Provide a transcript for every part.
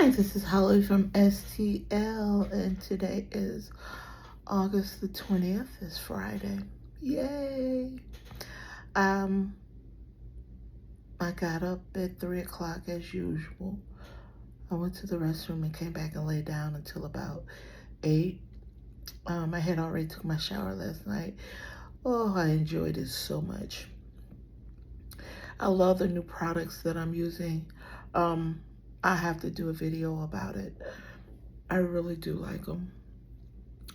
Hi, this is Holly from STL, and today is August the 20th. It's Friday. Yay! Um, I got up at 3 o'clock as usual. I went to the restroom and came back and laid down until about 8. I had already took my shower last night. Oh, I enjoyed it so much. I love the new products that I'm using. I have to do a video about it. I really do like them.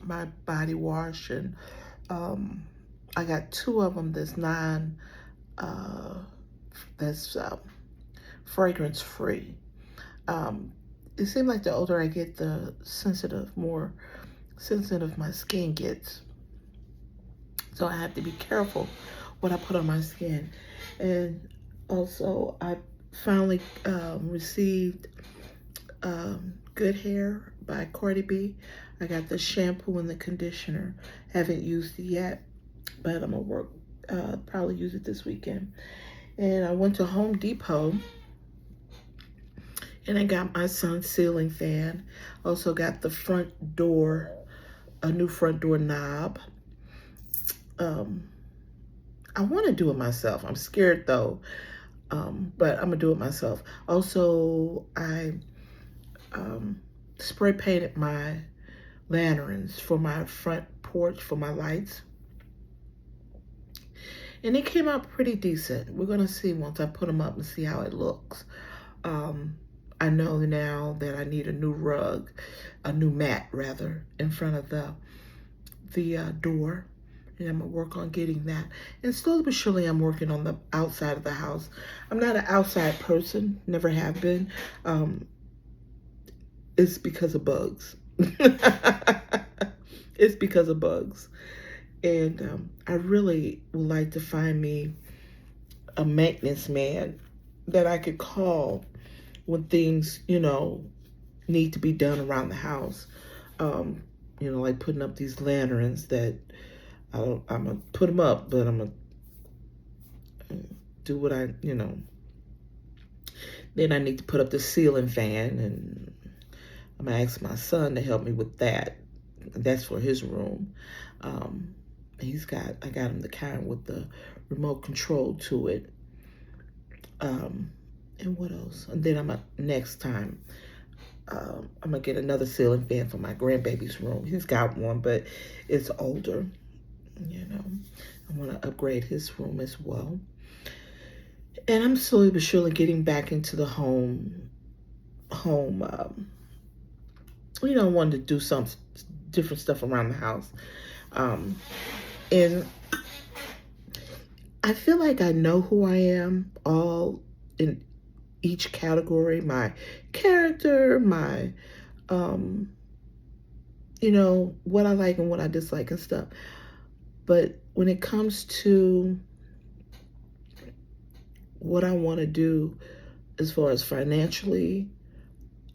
My body wash, and I got 2 of them that's uh, that's fragrance free. It seems like the older I get, the more sensitive my skin gets. So I have to be careful what I put on my skin. And also, I finally received Good Hair by Cardi B. I got the shampoo and the conditioner. Haven't used it yet, but I'm gonna probably use it this weekend. And I went to Home Depot and I got my son's ceiling fan. Also got the front door, a new front door knob. I want to do it myself. I'm scared though, but I'm gonna do it myself. Also, I spray painted my lanterns for my front porch for my lights, and it came out pretty decent. We're gonna see once I put them up and see how it looks. I know now that I need a new rug, a new mat rather, in front of the door, and I'm gonna work on getting that. And slowly but surely, I'm working on the outside of the house. I'm not an outside person, never have been. It's because of bugs. It's because of bugs. And I really would like to find me a maintenance man that I could call when things, need to be done around the house. Like putting up these lanterns that I'm gonna put them up, but I'm gonna do what then I need to put up the ceiling fan, and I'm gonna ask my son to help me with that. That's for his room. I got him the kind with the remote control to it. And what else? And then next time, I'm gonna get another ceiling fan for my grandbaby's room. He's got one, but it's older. I want to upgrade his room as well. And I'm slowly but surely getting back into the home. Wanting to do some different stuff around the house. And I feel like I know who I am all in each category, my character, my, what I like and what I dislike and stuff. But when it comes to what I want to do as far as financially,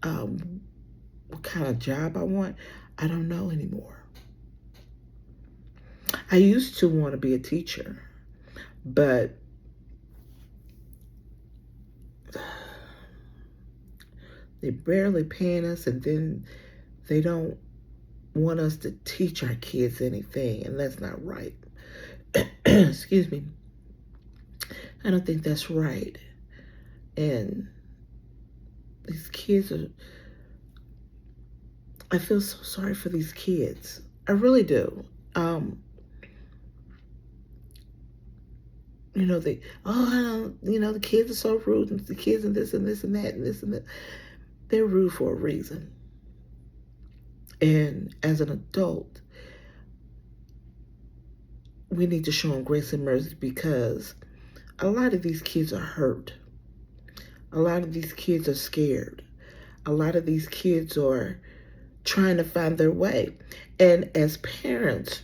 what kind of job I want, I don't know anymore. I used to want to be a teacher, but they're barely paying us, and then they don't want us to teach our kids anything, and that's not right. Excuse me. I don't think that's right. And these kids I feel so sorry for these kids. I really do. The kids are so rude, and the kids and this and this and that and this and that. They're rude for a reason. And as an adult, we need to show them grace and mercy, because a lot of these kids are hurt. A lot of these kids are scared. A lot of these kids are trying to find their way. And as parents,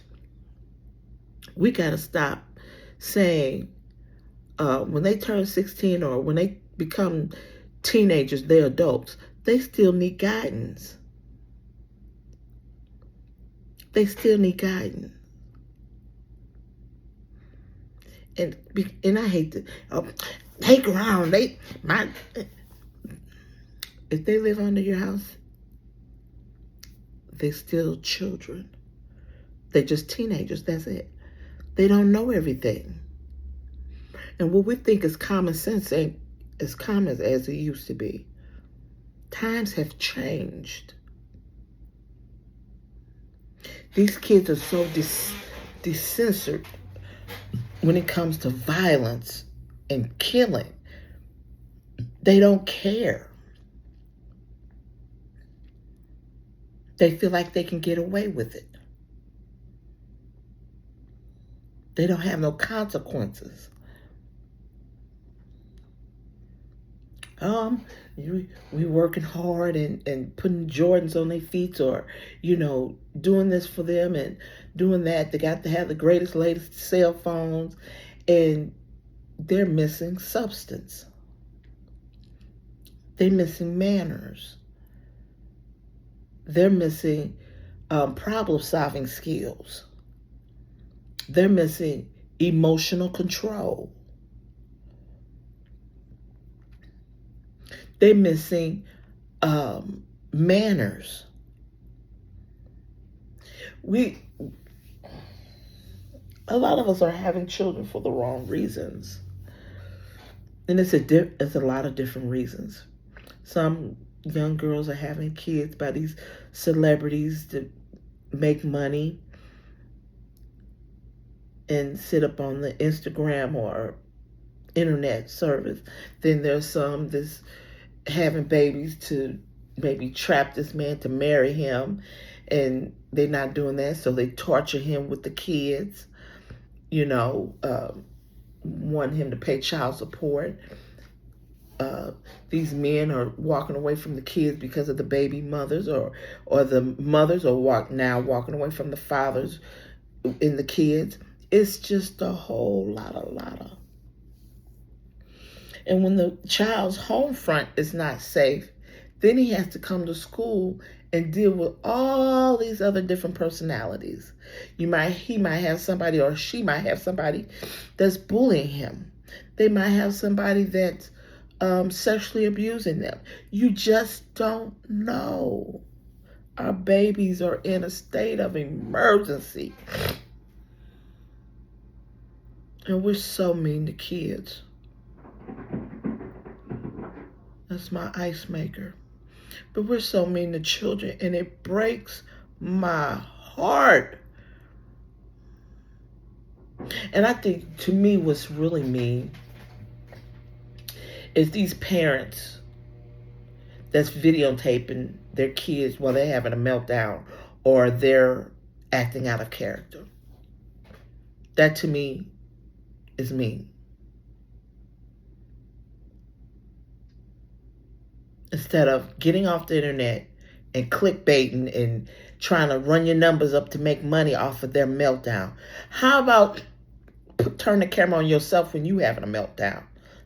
we got to stop saying when they turn 16 or when they become teenagers, they're adults, they still need guidance. They still need guidance. And I hate to hate around. If they live under your house, they're still children. They're just teenagers, that's it. They don't know everything. And what we think is common sense ain't as common as it used to be. Times have changed. These kids are so decensored when it comes to violence and killing. They don't care. They feel like they can get away with it. They don't have no consequences. We working hard and putting Jordans on their feet, or, doing this for them and doing that. They got to have the greatest, latest cell phones, and they're missing substance. They're missing manners. They're missing problem-solving skills. They're missing emotional control. They're missing manners. A lot of us are having children for the wrong reasons. And it's a lot of different reasons. Some young girls are having kids by these celebrities to make money and sit up on the Instagram or internet service. Then there's some that's having babies to maybe trap this man to marry him, and they're not doing that, so they torture him with the kids, want him to pay child support. These men are walking away from the kids because of the baby mothers, or the mothers are walking away from the fathers in the kids. It's just a whole lot of. And when the child's home front is not safe, then he has to come to school and deal with all these other different personalities. He might have somebody, or she might have somebody that's bullying him. They might have somebody that's sexually abusing them. You just don't know. Our babies are in a state of emergency. And we're so mean to kids. That's my ice maker. But we're so mean to children, and it breaks my heart. And I think, to me, what's really mean is these parents that's videotaping their kids while they're having a meltdown or they're acting out of character. That, to me, is mean. Instead of getting off the internet and clickbaiting and trying to run your numbers up to make money off of their meltdown, how about turn the camera on yourself when you having a meltdown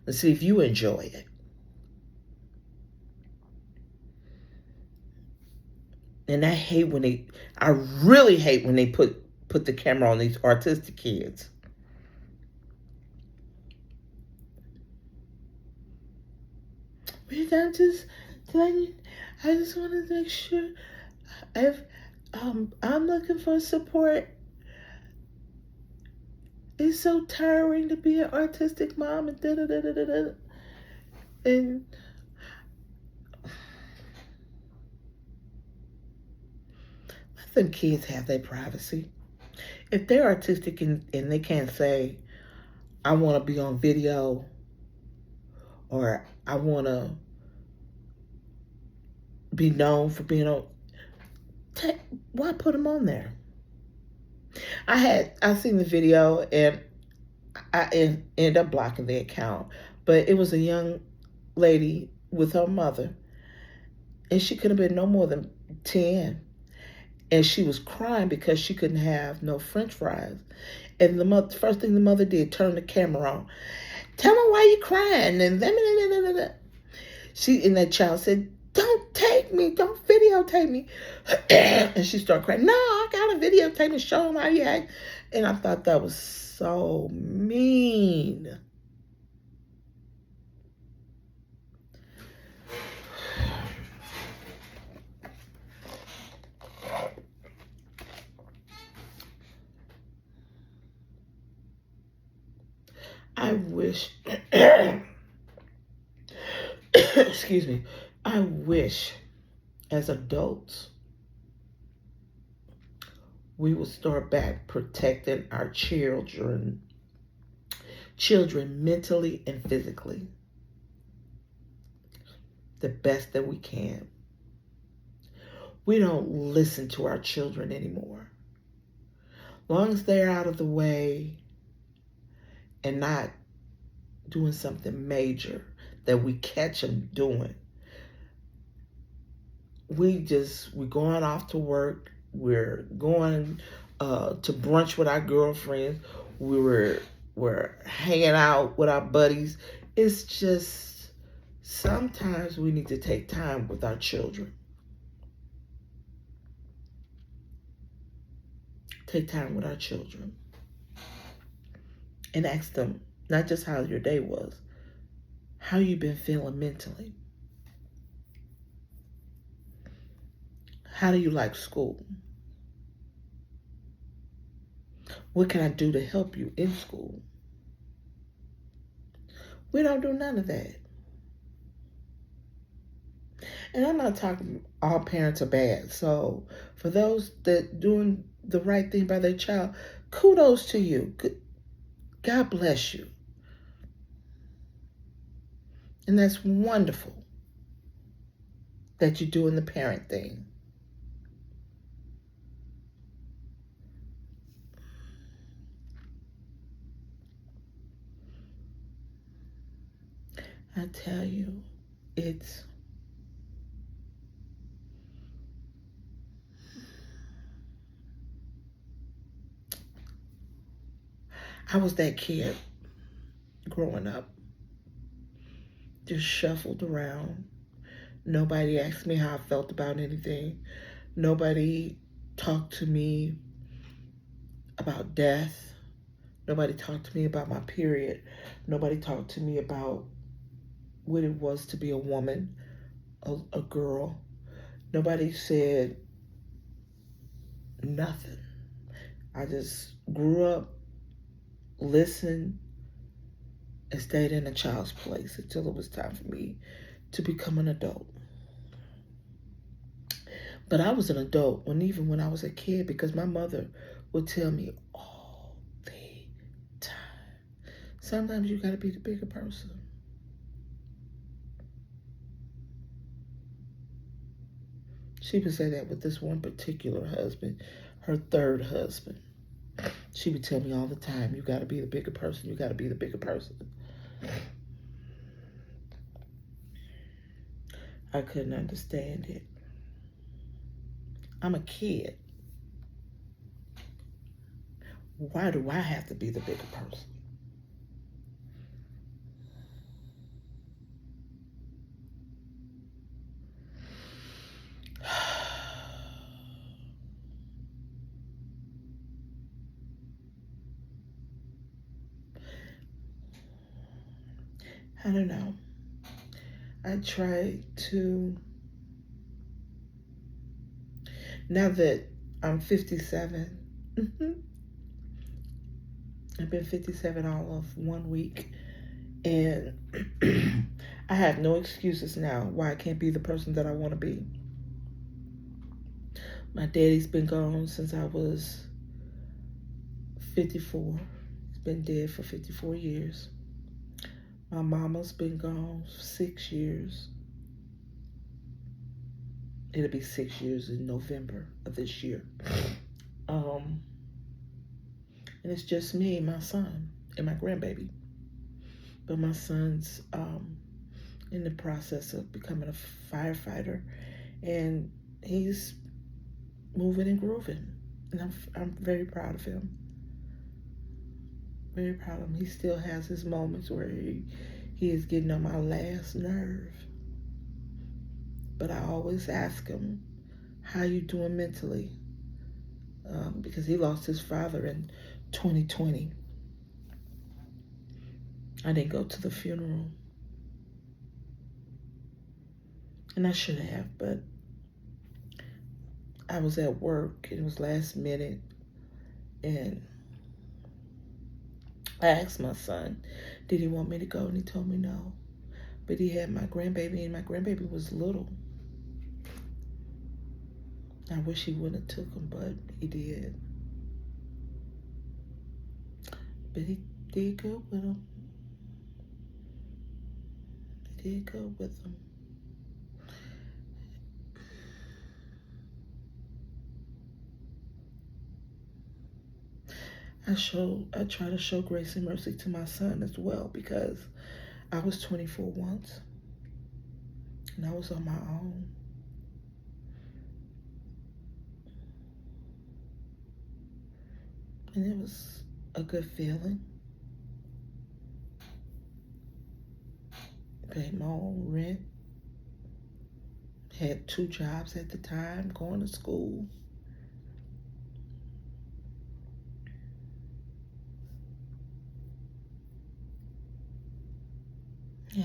and see if you enjoy it? And I really hate when they put the camera on these autistic kids. I just want to make sure I'm looking for support. It's so tiring to be an autistic mom and da-da-da-da-da-da. And let them kids have their privacy. If they're autistic and they can't say, I want to be on video, or I want to be known for being on, why put them on there? I seen the video, and I ended up blocking the account. But it was a young lady with her mother, and she could have been no more than 10. And she was crying because she couldn't have no French fries. And the first thing the mother did, turn the camera on. Tell me why you crying. And that child said, don't take me, don't videotape me. And she started crying. No, I gotta videotape me, show them how you act. And I thought that was so mean. wish, excuse me, I wish as adults we would start back protecting our children mentally and physically the best that we can. We don't listen to our children anymore. Long as they're out of the way and not doing something major that we catch them doing, we're going off to work. We're going to brunch with our girlfriends. We're hanging out with our buddies. It's just sometimes we need to take time with our children. Take time with our children and ask them not just how your day was, how you been feeling mentally. How do you like school? What can I do to help you in school? We don't do none of that. And I'm not talking all parents are bad. So for those that doing the right thing by their child, kudos to you. God bless you. And that's wonderful that you're doing the parent thing. I tell you, I was that kid growing up, just shuffled around. Nobody asked me how I felt about anything. Nobody talked to me about death. Nobody talked to me about my period. Nobody talked to me about what it was to be a woman, a girl. Nobody said nothing. I just grew up, listened, and stayed in a child's place until it was time for me to become an adult. But I was an adult even when I was a kid, because my mother would tell me all the time, sometimes you got to be the bigger person. She would say that with this one particular husband, her third husband. She would tell me all the time, you got to be the bigger person. You got to be the bigger person. I couldn't understand it. I'm a kid. Why do I have to be the bigger person? I don't know. I try to, now that I'm 57, I've been 57 all of 1 week, and I have no excuses now why I can't be the person that I want to be. My daddy's been gone since I was 54. He's been dead for 54 years. My mama's been gone 6 years. It'll be 6 years in November of this year. And it's just me, my son, and my grandbaby. But my son's in the process of becoming a firefighter, and he's moving and grooving. And I'm very proud of him. Very proud of him. He still has his moments where he is getting on my last nerve. But I always ask him, how you doing mentally? Because he lost his father in 2020. I didn't go to the funeral. And I should have, but I was at work. It was last minute. And I asked my son, did he want me to go? And he told me no. But he had my grandbaby, and my grandbaby was little. I wish he wouldn't have took him, but he did. But he did go with him. He did go with him. I try to show grace and mercy to my son as well, because I was 24 once, and I was on my own. And it was a good feeling. Paid my own rent. Had 2 jobs at the time, going to school. Yeah.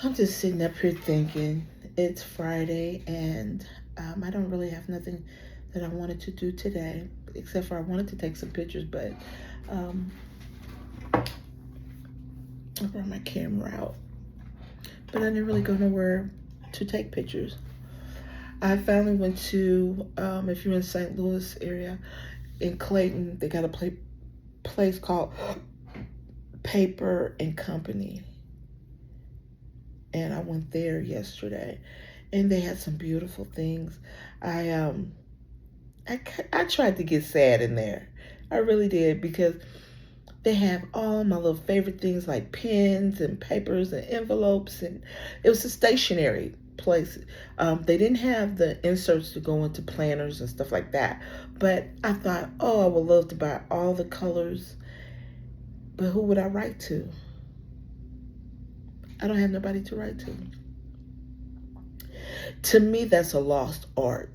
I'm just sitting up here thinking it's Friday, and I don't really have nothing that I wanted to do today, except for I wanted to take some pictures, but I brought my camera out, but I didn't really go nowhere to take pictures. I finally went to, if you're in St. Louis area, in Clayton, they got a place called Paper and Company. And I went there yesterday, and they had some beautiful things. I tried to get sad in there. I really did, because they have all my little favorite things like pens and papers and envelopes, and it was a stationery place. They didn't have the inserts to go into planners and stuff like that, but I thought, oh, I would love to buy all the colors, but who would I write to? I don't have nobody to write to. To me, that's a lost art.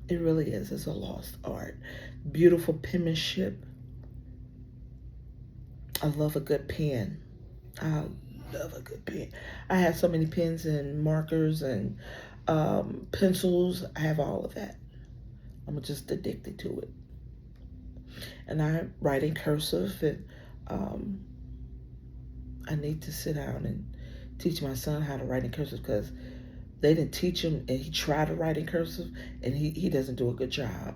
It really is. It's a lost art. Beautiful penmanship. I love a good pen. I love a good pen. I have so many pens and markers and pencils. I have all of that. I'm just addicted to it. And I write in cursive, and I need to sit down and teach my son how to write in cursive, because they didn't teach him, and he tried to write in cursive, and he doesn't do a good job.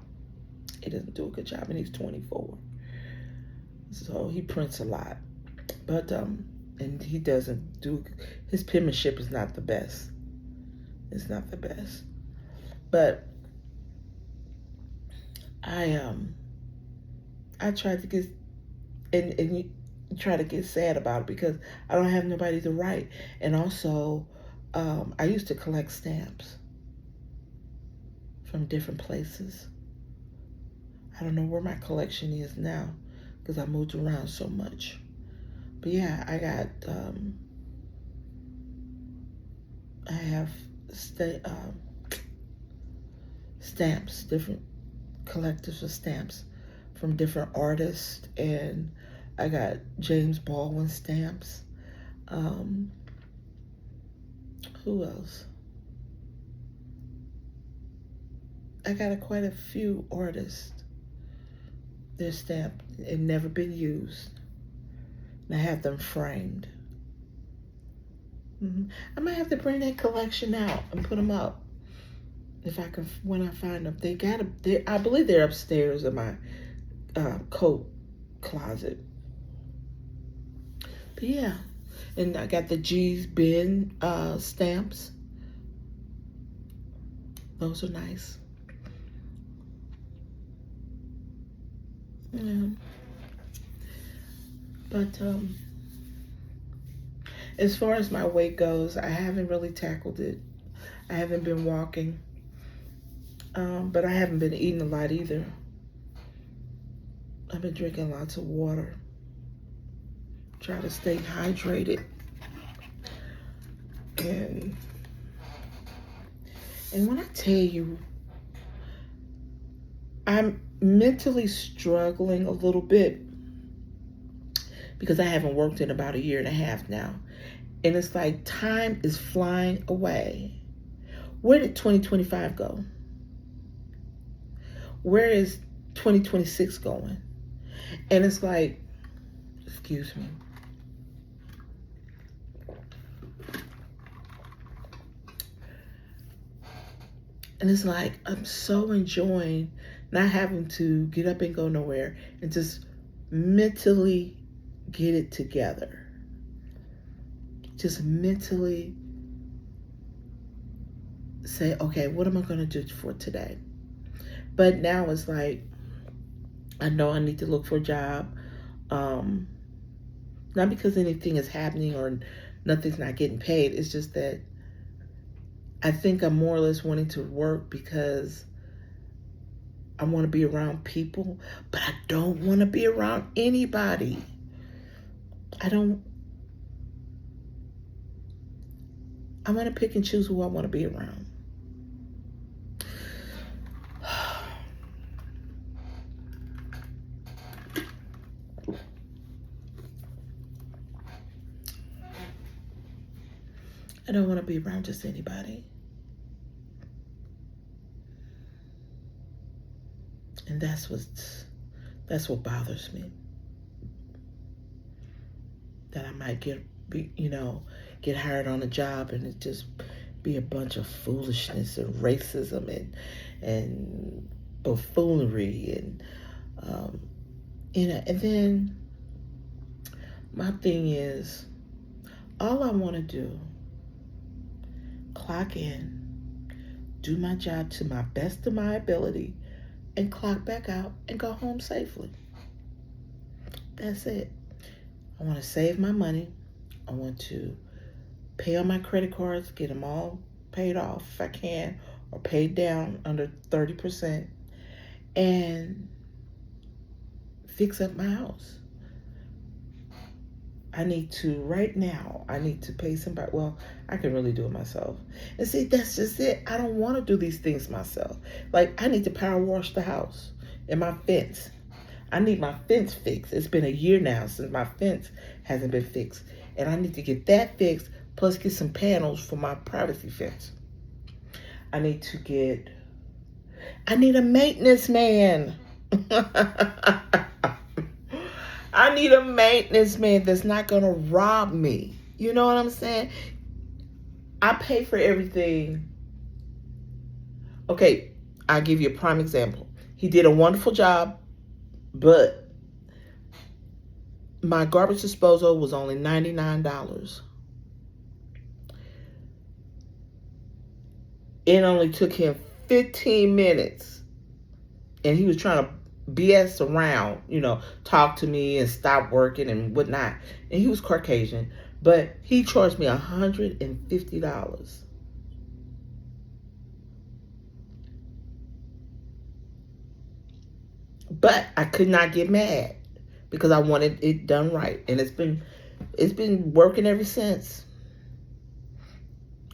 He doesn't do a good job, and he's 24. So he prints a lot. But, and he doesn't do, his penmanship is not the best. It's not the best. But I tried to get, and you try to get sad about it, because I don't have nobody to write. And also, I used to collect stamps from different places. I don't know where my collection is now, because I moved around so much. But yeah, I got, I have stamps, different collectors of stamps from different artists, and I got James Baldwin stamps. Who else? I got quite a few artists. They're stamped and never been used. And I have them framed. I might have to bring that collection out and put them up, if I can, when I find them. I believe they're upstairs in my coat closet. But yeah, and I got the G's bin stamps. Those are nice. Yeah. But as far as my weight goes, I haven't really tackled it. I haven't been walking, but I haven't been eating a lot either. I've been drinking lots of water. Try to stay hydrated. And when I tell you, I'm mentally struggling a little bit, because I haven't worked in about 1.5 years now. And it's like time is flying away. Where did 2025 go? Where is 2026 going? And it's like, excuse me. And it's like, I'm so enjoying not having to get up and go nowhere and just mentally get it together. Just mentally say, okay, what am I going to do for today? But now it's like, I know I need to look for a job. Not because anything is happening or nothing's not getting paid. It's just that I think I'm more or less wanting to work because I want to be around people, but I don't want to be around anybody. I want to pick and choose who I want to be around. I don't want to be around just anybody. And that's what bothers me. That I might get hired on a job and it just be a bunch of foolishness and racism and buffoonery and and then my thing is, all I want to do, clock in, do my job to my best of my ability, and clock back out and go home safely. That's it. I want to save my money. I want to pay on my credit cards, get them all paid off if I can, or paid down under 30%, and fix up my house. Right now, I need to pay somebody. Well, I can really do it myself. And see, that's just it. I don't want to do these things myself. Like, I need to power wash the house and my fence. I need my fence fixed. It's been 1 year now since my fence hasn't been fixed. And I need to get that fixed, plus get some panels for my privacy fence. I need a maintenance man. I need a maintenance man that's not going to rob me. You know what I'm saying? I pay for everything. Okay, I'll give you a prime example. He did a wonderful job, but my garbage disposal was only $99. It only took him 15 minutes, and he was trying to BS around, talk to me and stop working and whatnot. And he was Caucasian, but he charged me $150. But I could not get mad because I wanted it done right, and it's been working ever since.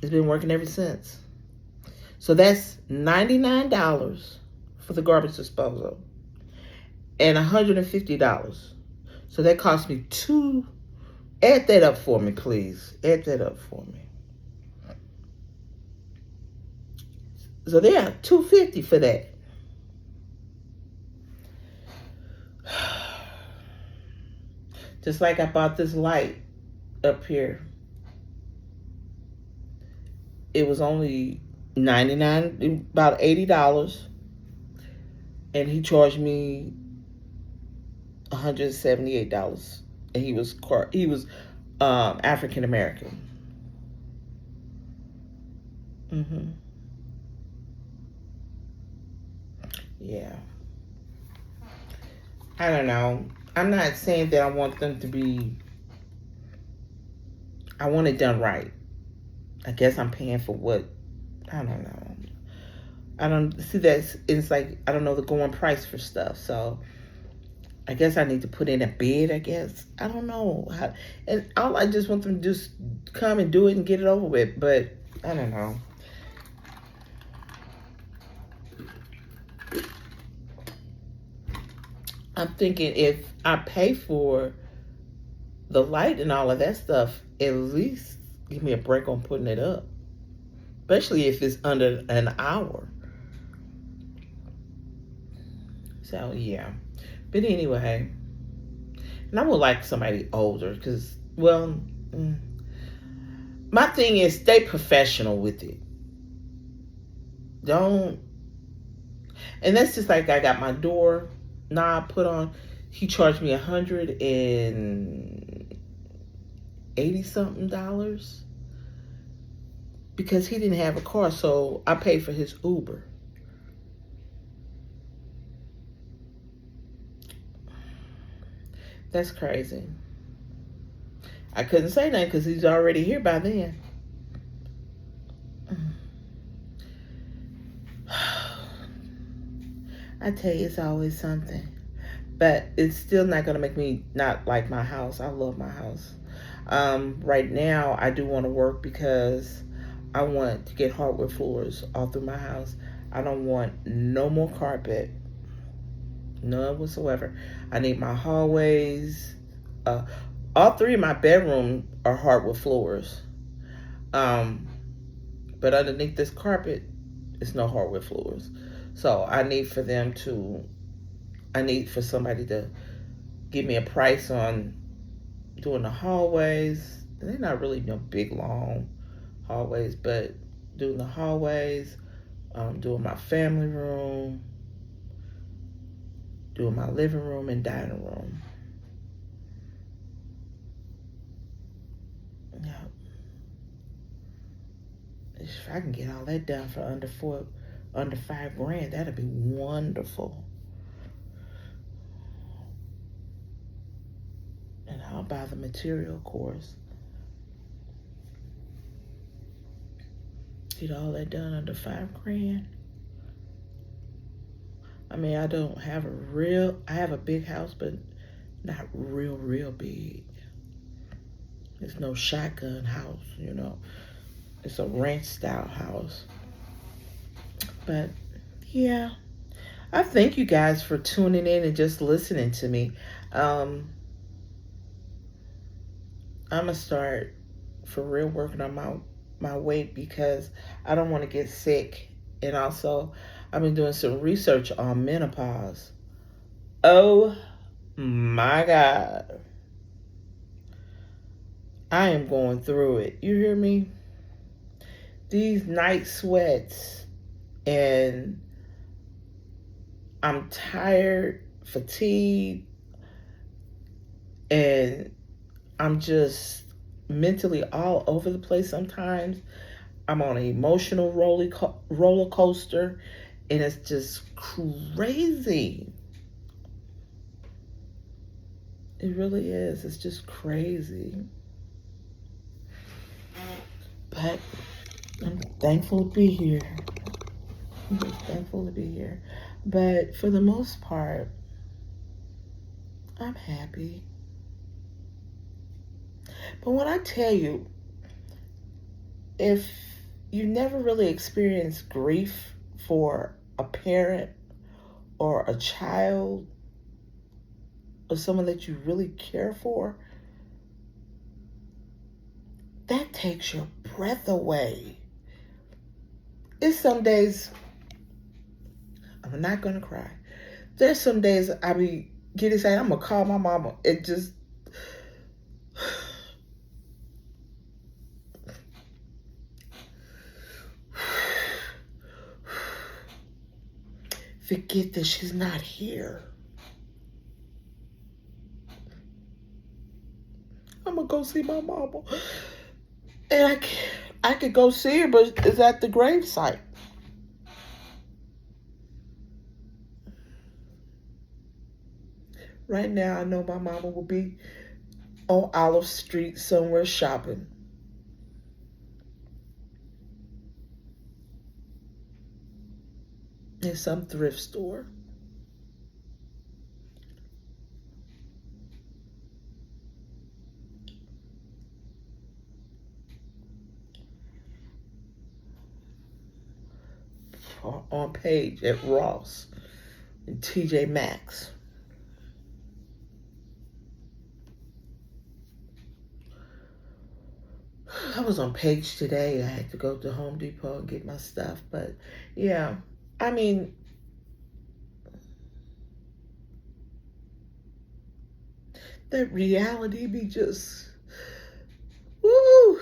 It's been working ever since. So that's $99 for the garbage disposal and $150. So that cost me add that up for me, please. Add that up for me. So there, $250 for that. Just like I bought this light up here. It was only $99, about $80. And he charged me $178. And he was African American. Yeah. I don't know. I'm not saying that I want them to be. I want it done right. I guess I'm paying for what. I don't know. I don't see that. It's like, I don't know the going price for stuff. So I guess I need to put in a bid, I guess. I don't know. And I just want them to just come and do it and get it over with. But I don't know. I'm thinking if I pay for the light and all of that stuff, at least give me a break on putting it up, especially if it's under an hour. So yeah, but anyway, and I would like somebody older because, well, my thing is stay professional with it. Don't, and that's just like I got my door knob put on. He charged me $180 something because he didn't have a car, so I paid for his Uber. That's crazy. I couldn't say nothing because he's already here by then. I tell you, it's always something. But it's still not going to make me not like my house. I love my house. Right now, I do want to work because I want to get hardwood floors all through my house. I don't want no more carpet. None whatsoever. I need my hallways. All three of my bedrooms are hardwood floors. But underneath this carpet, it's no hardwood floors. So I need for somebody to give me a price on doing the hallways. They're not really no big long hallways, but doing the hallways, doing my family room, doing my living room and dining room. Yeah. If I can get all that done for under $5,000, that'd be wonderful. And I'll buy the material, of course. Get all that done under $5,000. I mean, I have a big house, but not real big. It's no shotgun house, It's a ranch style house. But yeah, I thank you guys for tuning in and just listening to me. I'm gonna start for real working on my weight because I don't want to get sick. And also, I've been doing some research on menopause. Oh my God. I am going through it. You hear me? These night sweats, and I'm tired, fatigued, and I'm just mentally all over the place sometimes. I'm on an emotional roller coaster, and it's just crazy. It really is. It's just crazy. But I'm thankful to be here. I'm just thankful to be here. But for the most part, I'm happy. But when I tell you, if you never really experienced grief for a parent or a child or someone that you really care for, that takes your breath away. It's some days, I'm not going to cry. There's some days I be getting sad, I'm going to call my mama. It just, forget that she's not here. I'm going to go see my mama. And I could go see her, but it's at the gravesite. Right now, I know my mama will be on Olive Street somewhere shopping. In some thrift store. On page at Ross and TJ Maxx. I was on page today. I had to go to Home Depot and get my stuff. But yeah, I mean, that reality be just, woo.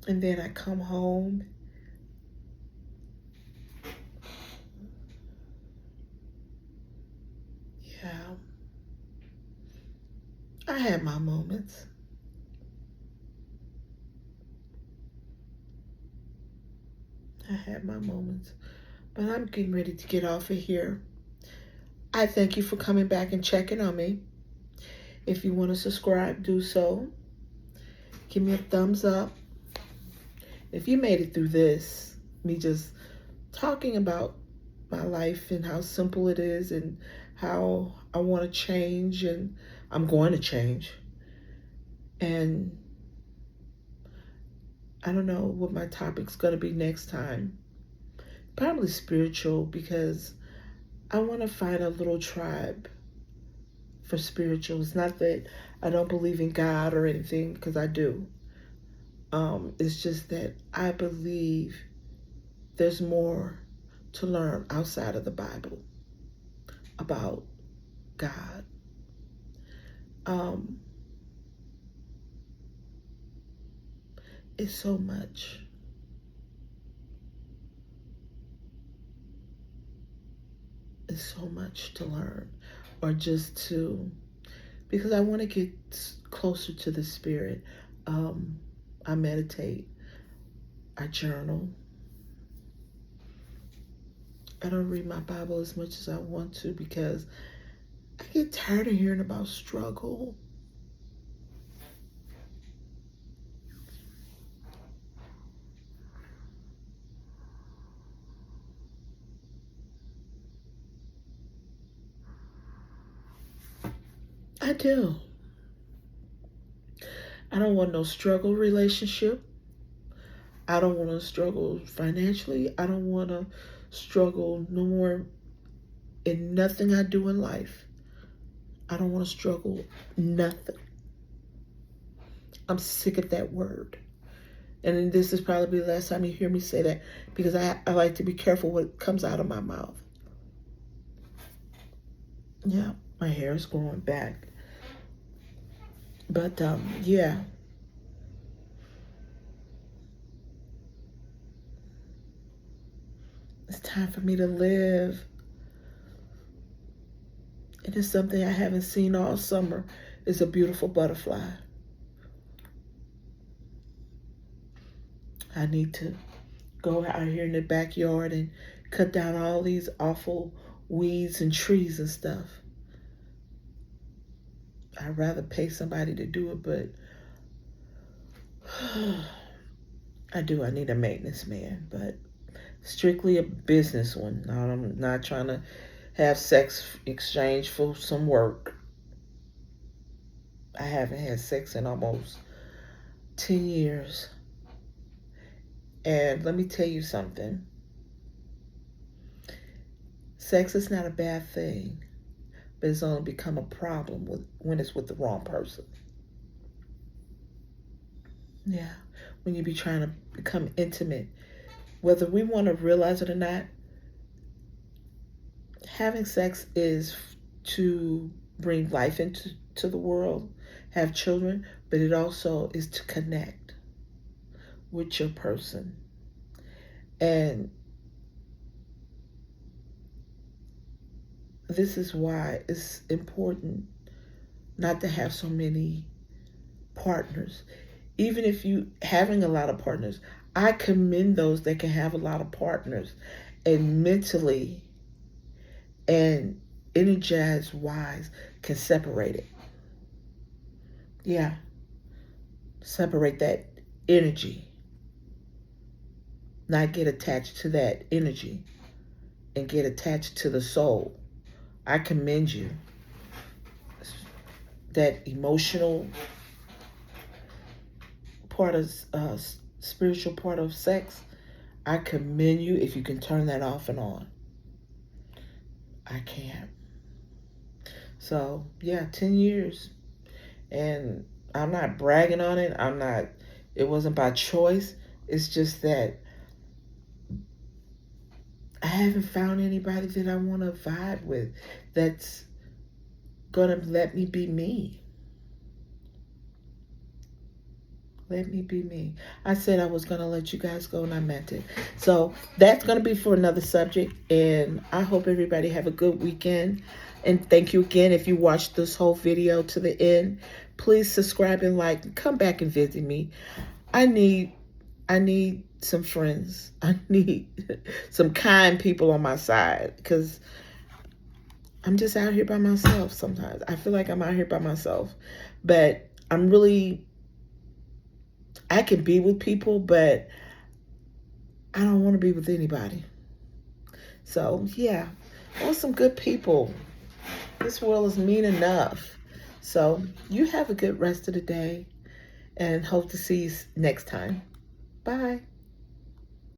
And then I come home. Yeah, I had my moments. I had my moments. But I'm getting ready to get off of here. I thank you for coming back and checking on me. If you want to subscribe, do so. Give me a thumbs up. If you made it through this, me just talking about my life and how simple it is and how I want to change and I'm going to change. And I don't know what my topic's going to be next time. Probably spiritual, because I want to find a little tribe for spiritual. It's not that I don't believe in God or anything, because I do. It's just that I believe there's more to learn outside of the Bible about God. It's so much. It's so much to learn, or just to, because I want to get closer to the Spirit. I meditate. I journal. I don't read my Bible as much as I want to because I get tired of hearing about struggle. I do. I don't want no struggle relationship. I don't want to struggle financially. I don't want to struggle no more in nothing I do in life. I don't want to struggle nothing. I'm sick of that word. And then this is probably the last time you hear me say that, because I like to be careful what comes out of my mouth. Yeah, my hair is growing back. But yeah. It's time for me to live. It is something I haven't seen all summer. It's a beautiful butterfly. I need to go out here in the backyard and cut down all these awful weeds and trees and stuff. I'd rather pay somebody to do it, but I need a maintenance man, but strictly a business one. I'm not trying to have sex exchange for some work. I haven't had sex in almost 10 years. And let me tell you something. Sex is not a bad thing, but it's only become a problem when it's with the wrong person. Yeah, when you be trying to become intimate, whether we want to realize it or not, having sex is to bring life into the world, have children, but it also is to connect with your person. And this is why it's important not to have so many partners. Even if you having a lot of partners, I commend those that can have a lot of partners and mentally and energized wise can separate it. Yeah. Separate that energy. Not get attached to that energy and get attached to the soul. I commend you. That emotional part of spiritual part of sex, I commend you if you can turn that off and on. I can't. So yeah, 10 years. And I'm not bragging on it. It wasn't by choice. It's just that I haven't found anybody that I want to vibe with that's going to let me be me. Let me be me. I said I was going to let you guys go, and I meant it. So that's going to be for another subject. And I hope everybody have a good weekend. And thank you again. If you watched this whole video to the end, please subscribe and like. Come back and visit me. I need some friends. I need some kind people on my side, because I'm just out here by myself sometimes. I feel like I'm out here by myself. But I can be with people, but I don't want to be with anybody. So, yeah, I want some good people. This world is mean enough. So, you have a good rest of the day, and hope to see you next time. Bye.